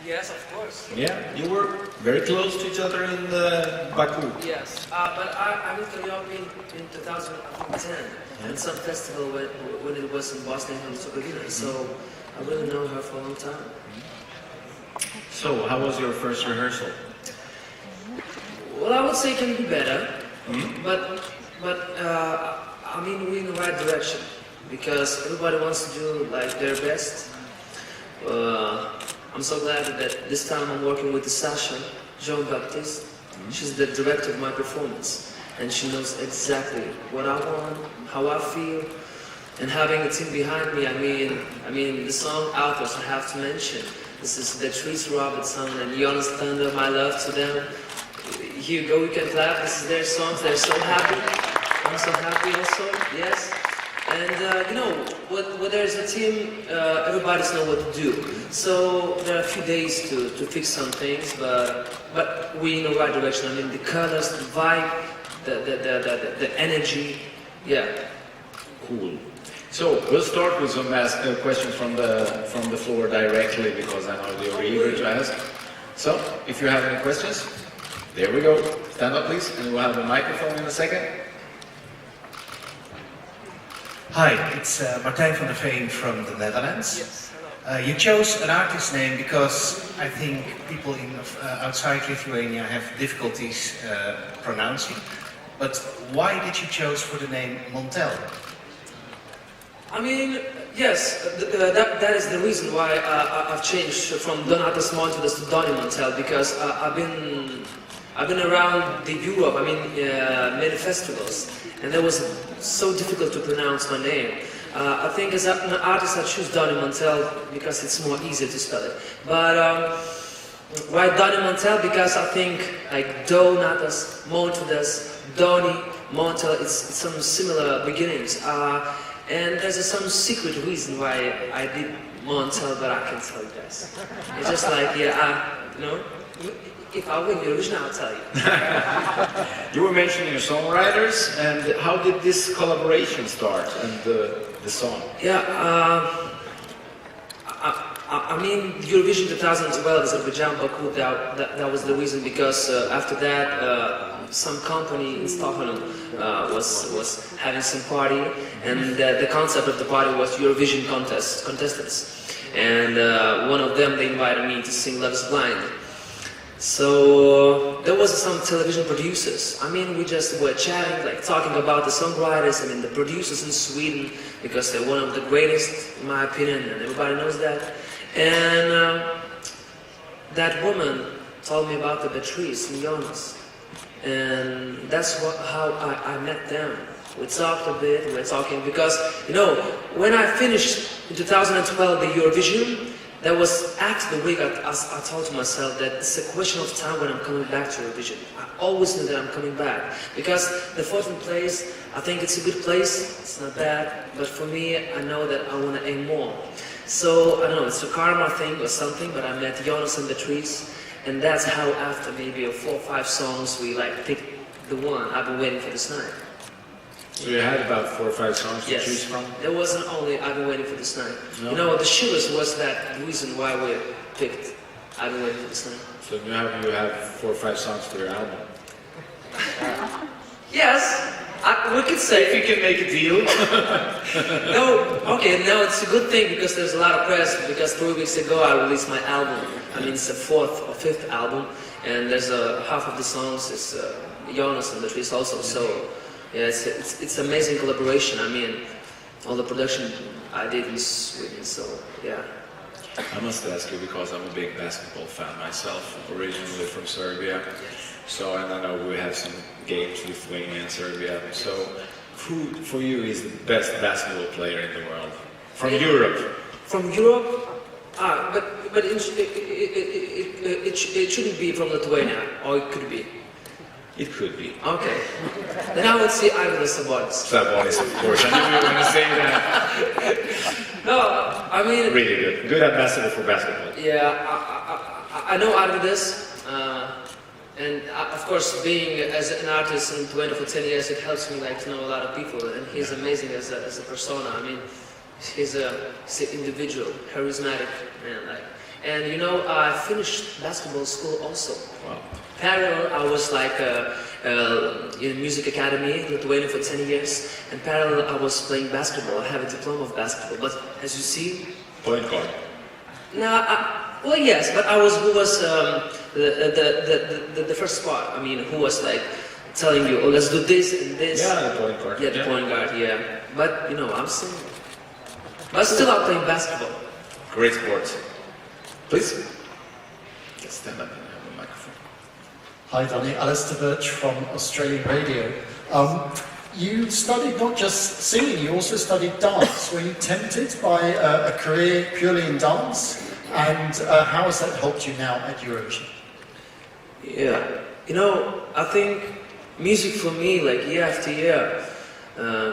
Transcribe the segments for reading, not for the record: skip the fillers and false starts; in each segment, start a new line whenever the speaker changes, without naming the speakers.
Yes, of course.
Yeah, you were very close to each other in Baku.
Yes, but I moved to Europe in 2010 at some festival when it was in Bosnia and Herzegovina. So I really know her for a long time.
So, how was your first rehearsal?
Well, I would say it can be better, but I mean we're in the right direction because everybody wants to do like their best. I'm so glad that this time I'm working with Sasha Jean-Baptiste. She's the director of my performance, and she knows exactly what I want, how I feel, and having a team behind me. I mean the song authors I have to mention. This is Beatrice Robertson and Jonas Thunder. My love to them. Here you go, we can clap. This is their songs. They're so happy. I'm so happy also. Yes. And you know, when there's a team, everybody knows what to do. So there are a few days to fix some things, but we're in the right direction. I mean, the colors, the vibe, the energy. Yeah.
Cool. So we'll start with some questions from the floor directly because I know you're eager to ask. So if you have any questions, there we go. Stand up, please, and we'll have a microphone in a second.
Hi, it's Martijn van der Veen from the Netherlands.
Yes.
You chose an artist name because I think people outside Lithuania have difficulties pronouncing. But why did you choose for the name Montell?
I mean, yes, that is the reason why I've changed from Donny Montell to Donny Montell because I've been around Europe. I mean, many festivals, and it was so difficult to pronounce my name. I think as an artist I choose Donny Montell because it's more easy to spell it. But why Donny Montell? Because I think like Donatas, Montedas, Donny Montell, it's some similar beginnings. And there's some secret reason why I did Montell, but I can't tell you guys. It's just like, yeah, you know, if I win Eurovision, I'll tell you.
You were mentioning your songwriters, and how did this collaboration start and the song?
Yeah, I mean, Eurovision 2012, Azerbaijan, Baku, that was the reason because after that, some company in Stockholm was having some party, and the concept of the party was Eurovision contestants. And one of them, they invited me to sing Love is Blind. So there was some television producers. I mean, we just were chatting, like talking about the songwriters. I mean, the producers in Sweden, because they're one of the greatest, in my opinion, and everybody knows that. And that woman told me about the Beatrice and Jonas. And that's how I met them. We talked a bit, we were talking, because, you know, when I finished in 2012 the Eurovision, that was after the week I told to myself that it's a question of time when I'm coming back to Eurovision. I always knew that I'm coming back, because the 14th place, I think it's a good place, it's not bad, but for me, I know that I want to aim more. So, I don't know, it's a karma thing or something, but I met Jonas and Beatrice, and that's how after maybe 4 or 5 songs we like picked the one I've been waiting for this night.
So you had about 4 or 5 songs to choose from?
There wasn't only I've been waiting for this night.
No.
You know, the Shivers was that reason why we picked I've been waiting for this night.
So you have 4 or 5 songs for your album?
Yes, we could say.
If you can make a deal.
No, it's a good thing because there's a lot of press, because 3 weeks ago I released my album. I mean, it's the 4th or 5th album, and there's half of the songs is Jonas and Beatrice also, so yeah, it's amazing collaboration. I mean, all the production I did in Sweden, so yeah.
I must ask you, because I'm a big basketball fan myself, originally from Serbia. So, and I know we have some games, Lithuania and Serbia. So, who for you is the best basketball player in the world? From Europe?
From Europe? But it shouldn't be from Lithuania, or it could be.
It could be.
Okay. Then I would say Ivan Sabonis.
Sabonis, of course. I knew you were going to say that.
No, I mean...
Really good. Good ambassador for basketball.
Yeah, I know Arvidas. And of course, being as an artist in Lithuania for 10 years, it helps me like to know a lot of people. And he's amazing as a persona. I mean, he's an individual, charismatic man. Like, And you know, I finished basketball school also.
Wow.
Parallel, I was like in music academy in Lithuania for 10 years, and parallel I was playing basketball. I have a diploma of basketball, but as you see,
Point guard.
no, well yes, but I was who was the first spot. I mean, who was like telling you, oh, let's do this and this.
Yeah, the point guard.
Yeah, the point guard. Yeah, but you know, I'm single. But still, I'm playing basketball.
Great sport. Please. Let's stand up and have a microphone.
Hi Donny, Alistair Birch from Australian Radio. You studied not just singing, you also studied dance. Were you tempted by a career purely in dance? And how has that helped you now at Eurovision?
Yeah, you know, I think music for me, like year after year,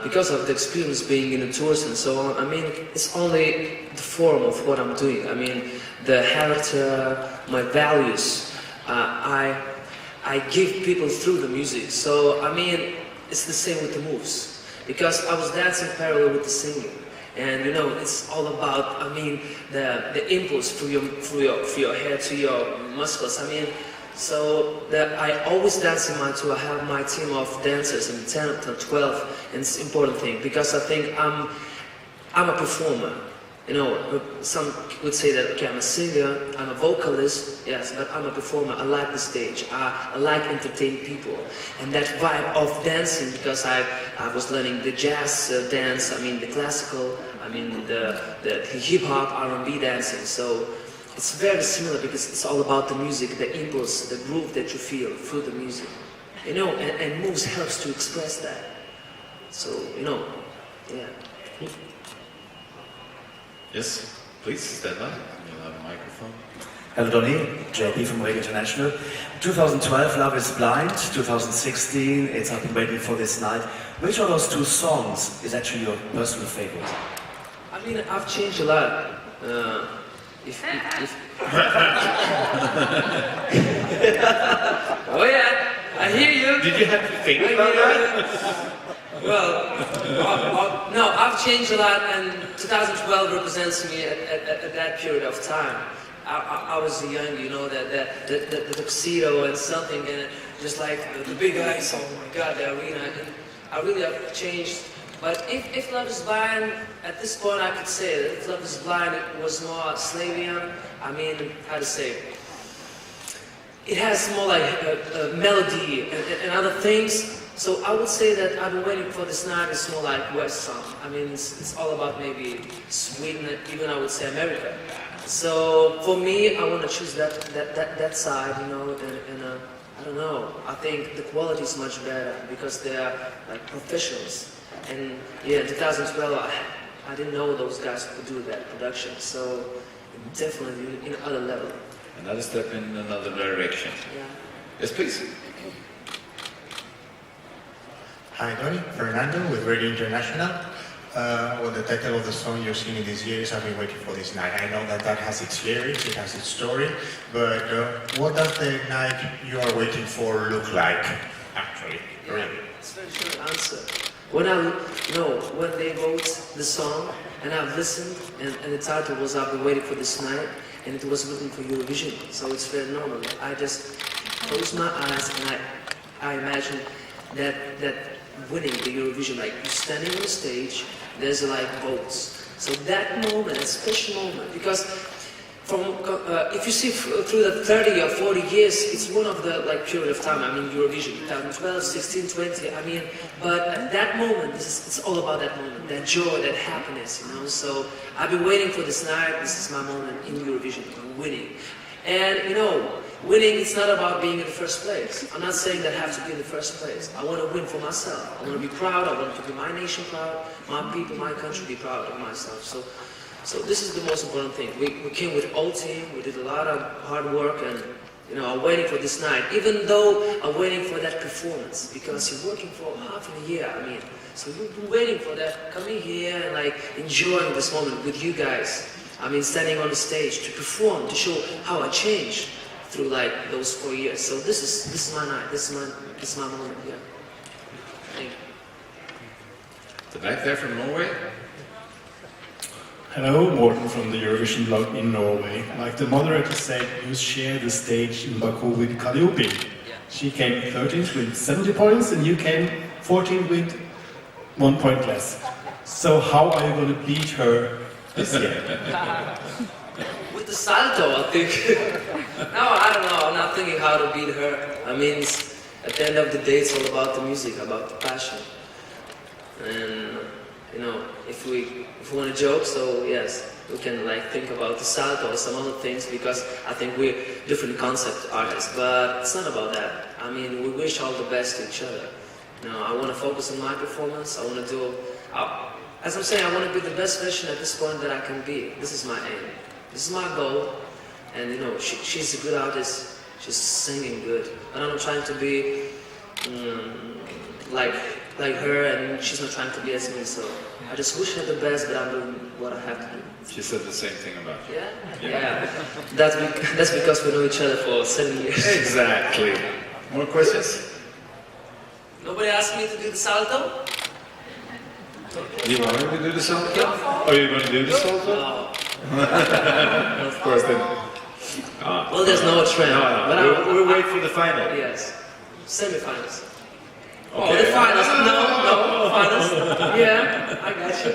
because of the experience being in the tours and so on, I mean, it's only the form of what I'm doing. I mean, the character, my values, I give people through the music. So, I mean, it's the same with the moves. Because I was dancing parallel with the singing. And you know, it's all about, I mean, the impulse through your head to your muscles. I mean, so I always dance in my tour. I have my team of dancers in 10 to 12, and it's an important thing because I think I'm a performer. You know, some would say that, okay, I'm a singer, I'm a vocalist, yes, but I'm a performer. I like the stage. I like entertaining people. And that vibe of dancing, because I was learning the jazz dance, I mean the classical, I mean the hip-hop, R&B dancing. So it's very similar because it's all about the music, the impulse, the groove that you feel through the music. You know, and moves helps to express that. So, you know, yeah.
Yes, please stand up. You'll have a microphone.
Hello Donny, JP from Radio International. 2012, Love is Blind. 2016, It's I've Been Waiting for This Night. Which of those two songs is actually your personal favorite?
I mean, I've changed a lot. Oh yeah, I hear you.
Did you have to think about that?
Well, no, I've changed a lot, and 2012 represents me at that period of time. I was young, you know, the tuxedo and something, and just like the big eyes, oh my God, the arena, and I really have changed. But if Love is Blind, at this point I could say that if Love is Blind, it was more Slavian. I mean, how to say, it has more like a melody and other things. So I would say that I've been waiting for this night. It's more like West song. I mean, it's all about maybe Sweden, even I would say America. So for me, I want to choose that side, you know, and I don't know. I think the quality is much better because they are like professionals. And yeah, in 2012, I didn't know those guys could do that production. So definitely in another level.
Another step in another direction.
Yeah.
Yes, please.
Hi, Donny. Fernando with Radio International. Well, the title of the song you're singing this year is I've Been Waiting for This Night. I know that has its lyrics, it has its story, but what does the night you are waiting for look like, actually?
Yeah, it's a very short answer. When when they wrote the song, and I've listened, and the title was I've Been Waiting for This Night, and it was looking for Eurovision, so it's very normal. I just close my eyes and I imagine that winning the Eurovision, like you're standing on the stage, there's like votes. So that moment, a special moment, because from if you see through the 30 or 40 years, it's one of the like period of time. I mean Eurovision, 2012, 16, 20. I mean, but at that moment, it's all about that moment, that joy, that happiness, you know. So I've been waiting for this night. This is my moment in Eurovision, winning, and you know. Winning, it's not about being in the first place. I'm not saying that I have to be in the first place. I want to win for myself. I want to be proud. I want to be my nation proud, my people, my country be proud of myself. So this is the most important thing. We came with all team. We did a lot of hard work, and you know, I'm waiting for this night. Even though I'm waiting for that performance, because you're working for half a year. I mean, so you've been waiting for that, coming here and like enjoying this moment with you guys. I mean, standing on the stage to perform, to show how I changed through like those 4 years. So this is my night. This is my moment. Yeah. Thank you.
The back there from Norway.
Hello, Morten from the Eurovision blog in Norway. Like the moderator said, you share the stage in Baku with Calliope. She came 13th with 70 points and you came 14th with 1 point less. So how are you going to beat her this year?
With the salto, I think. No, I don't know. I'm not thinking how to beat her. I mean, at the end of the day, it's all about the music, about the passion. And, you know, if we want to joke, so yes, we can like think about the salto or some other things because I think we're different concept artists, but it's not about that. I mean, we wish all the best to each other. You know, I want to focus on my performance. I want to do, as I'm saying, I want to be the best version at this point that I can be. This is my aim. This is my goal. And you know, she's a good artist. She's singing good. And I'm not trying to be like her, and she's not trying to be as me. So I just wish her the best, but I'm doing what I have to do.
She said the same thing about you.
Yeah. That's because we know each other for 7 years.
Exactly. More questions?
Nobody asked me to do the salto?
You want me to do the salto? Are you going to do the salto?
No.
Of course, then.
Well, there's no trend.
No. We'll wait for the final.
Yes. Semi-finals.
Okay.
Oh, the finals. No, finals. Yeah, I got you.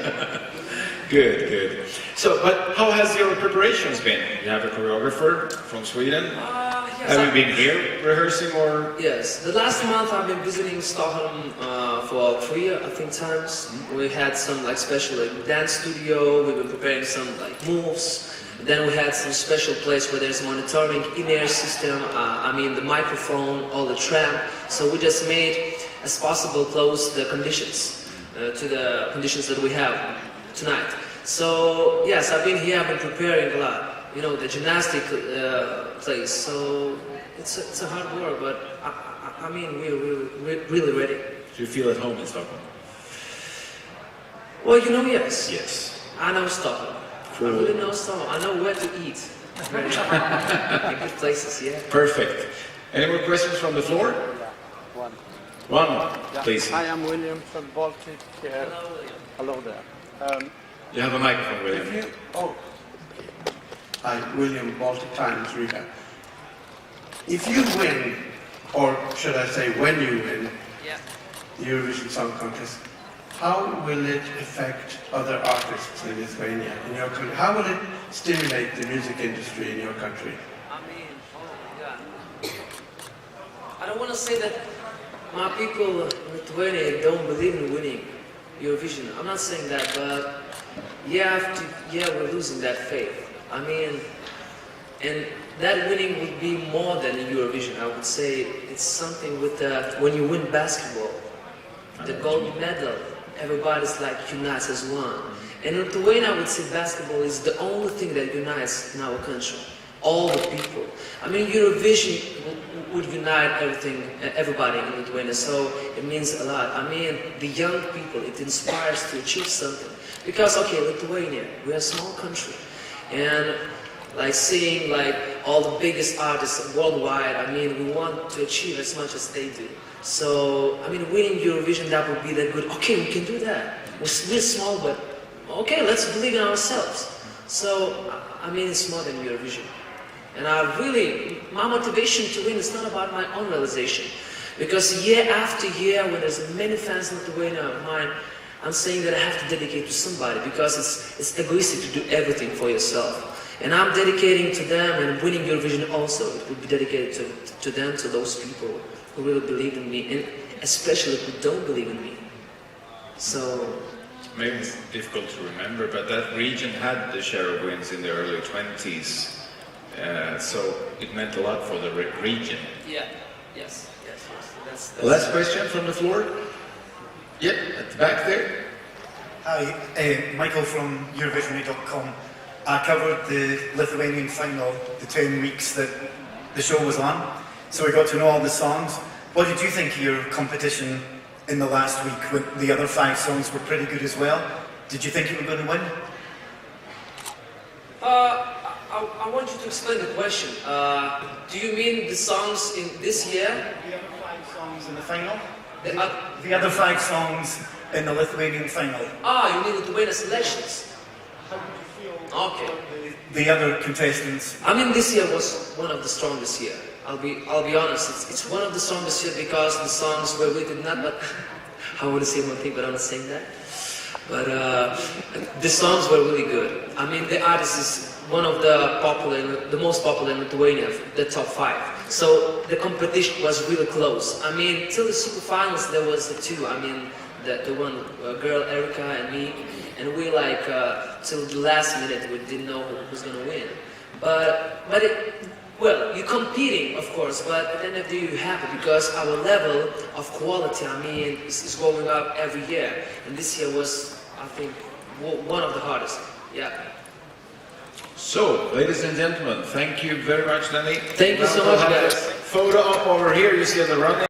Good. So, but how has your preparations been? You have a choreographer from Sweden.
Yes,
Have you been here rehearsing or?
Yes, the last month I've been visiting Stockholm for 3, I think, times. We had some like special like, dance studio. We've been preparing some like moves. Then we had some special place where there's monitoring in-ear system. I mean the microphone, all the tramp. So we just made as possible close the conditions to the conditions that we have tonight. So yes, I've been here. I've been preparing a lot. You know, the gymnastic place. So it's a hard work, but I mean we're really ready.
Do you feel at home in Stockholm?
Well, you know, yes.
Yes.
I know Stockholm.
Cool.
I really know Stockholm. I know where to eat. Good places, yeah.
Perfect. Any more questions from the floor? One, please.
Hi, I'm William from Baltic. Hello there.
You have a microphone, William.
Hi, William, Baltic Times reader. If you win, or should I say when you win, the Eurovision Song Contest, how will it affect other artists in Lithuania, in your country? How will it stimulate the music industry in your country?
I mean, I don't want to say that my people in Lithuania don't believe in winning Eurovision. I'm not saying that, but we're losing that faith. I mean, and that winning would be more than a Eurovision. I would say it's something with when you win basketball, the gold medal, everybody's like unites as one. And in Lithuania, I would say basketball is the only thing that unites in our country. All the people. I mean, Eurovision would unite everybody in Lithuania, so it means a lot. I mean, the young people, it inspires to achieve something. Because, okay, Lithuania, we're a small country, and like seeing like all the biggest artists worldwide, I mean, we want to achieve as much as they do. So, I mean, winning Eurovision, that would be that good. Okay, we can do that. We're small, but okay, let's believe in ourselves. So, I mean, it's more than Eurovision. And my motivation to win is not about my own realization. Because year after year, when there's many fans in Lithuania of mine, I'm saying that I have to dedicate to somebody because it's egoistic to do everything for yourself. And I'm dedicating to them, and winning Eurovision also, it would be dedicated to them, to those people who really believe in me, and especially who don't believe in me. So...
Maybe it's difficult to remember, but that region had the share of wins in the early 20s. So it meant a lot for the region.
Yeah, yes. That's
Last question from the floor? Yep, at the back there.
Hi, Michael from Eurovision.com. I covered the Lithuanian final, the 10 weeks that the show was on, so we got to know all the songs. What did you think of your competition in the last week when the other 5 songs were pretty good as well? Did you think you were going to win?
I want you to explain the question. Do you mean the songs in this year?
The other 5 songs in the final?
The
other 5 songs in the Lithuanian final.
You mean Lithuania selections?
How did you
Okay.
the other contestants?
I mean, this year was one of the strongest year. I'll be honest. It's one of the strongest year because the songs were written not. But I want to say one thing, but I'm not saying that. But the songs were really good. I mean, the artist is one of the most popular in Lithuania, the top 5. So the competition was really close. I mean, till the super finals there was the two. I mean, the one girl Erica and me, and we like till the last minute we didn't know who was gonna win. Well, you're competing, of course, but at the end of the day you're happy because our level of quality, I mean, is going up every year. And this year was, I think, one of the hardest. Yeah.
So, ladies and gentlemen, thank you very much, Danny.
Thank you so much, guys.
Photo up over here. You see on the running.